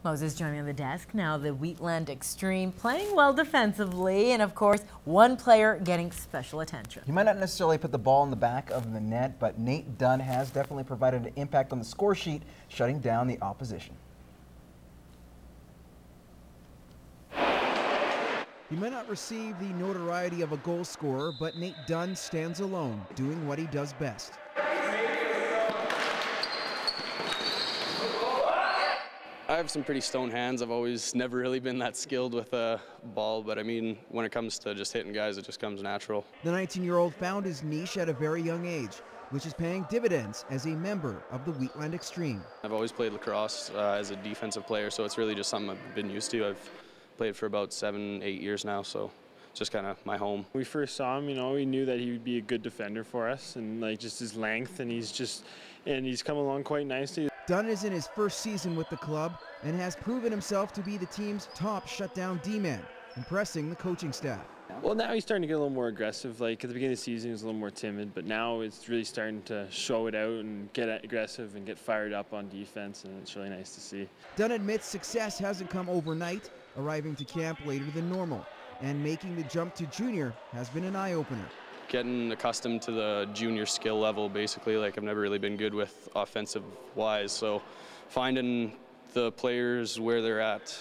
Moses joining on the desk. Now the Wheatland Extreme playing well defensively, and of course one player getting special attention. He might not necessarily put the ball in the back of the net, but Nate Dunn has definitely provided an impact on the score sheet, shutting down the opposition. He might not receive the notoriety of a goal scorer, but Nate Dunn stands alone, doing what he does best. I have some pretty stone hands. I've always never really been that skilled with a ball, but I mean, when it comes to just hitting guys, it just comes natural. The 19-year-old found his niche at a very young age, which is paying dividends as a member of the Wheatland Extreme. I've always played lacrosse as a defensive player, so it's really just something I've been used to. I've played for about 7-8 years now, so it's just kind of my home. When we first saw him, we knew that he would be a good defender for us, and like just his length, and he's come along quite nicely. Dunn is in his first season with the club and has proven himself to be the team's top shutdown D-man, impressing the coaching staff. Well, now he's starting to get a little more aggressive. Like at the beginning of the season, he was a little more timid, but now it's really starting to show it out and get aggressive and get fired up on defense, and it's really nice to see. Dunn admits success hasn't come overnight, arriving to camp later than normal, and making the jump to junior has been an eye-opener. Getting accustomed to the junior skill level, basically. Like I've never really been good with offensive wise, so finding the players where they're at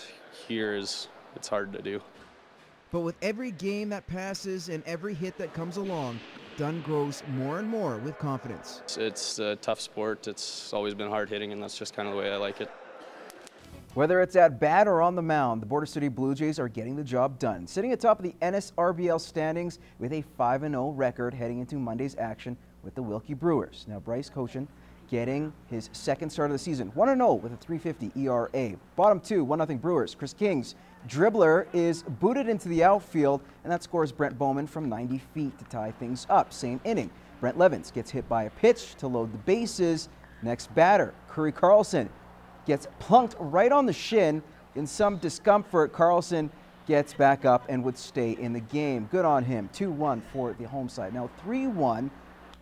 here it's hard to do. But with every game that passes and every hit that comes along, Dunn grows more and more with confidence. It's a tough sport. It's always been hard hitting, and that's just kind of the way I like it. Whether it's at bat or on the mound, the Border City Blue Jays are getting the job done, sitting atop of the NSRBL standings with a 5-0 record heading into Monday's action with the Wilkie Brewers. Now Bryce Kochan getting his second start of the season, 1-0 with a .350 ERA. Bottom two, 1-0 Brewers. Chris King's dribbler is booted into the outfield, and that scores Brent Bowman from 90 feet to tie things up. Same inning, Brent Levins gets hit by a pitch to load the bases. Next batter, Curry Carlson, gets plunked right on the shin. In some discomfort, Carlson gets back up and would stay in the game. Good on him. 2-1 for the home side. Now 3-1,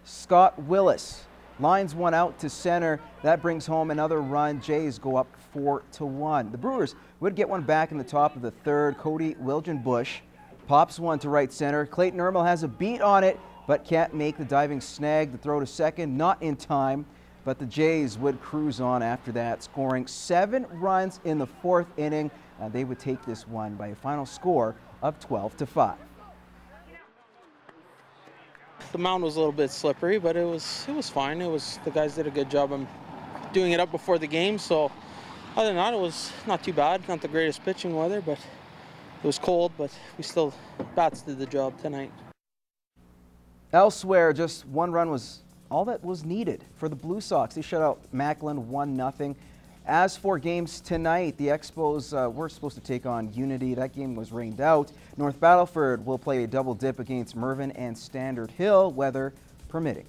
Scott Willis lines one out to center. That brings home another run. Jays go up 4-1. The Brewers would get one back in the top of the third. Cody Wilgenbush pops one to right center. Clayton Ermel has a beat on it, but can't make the diving snag. The throw to second, not in time. But the Jays would cruise on after that, scoring 7 runs in the fourth inning. They would take this one by a final score of 12-5. The mound was a little bit slippery, but it was fine. The guys did a good job of doing it up before the game. So other than that, it was not too bad. Not the greatest pitching weather, but it was cold. But bats did the job tonight. Elsewhere, just one run was all that was needed for the Blue Sox. They shut out Macklin 1-0. As for games tonight, the Expos were supposed to take on Unity. That game was rained out. North Battleford will play a double dip against Mervyn and Standard Hill, weather permitting.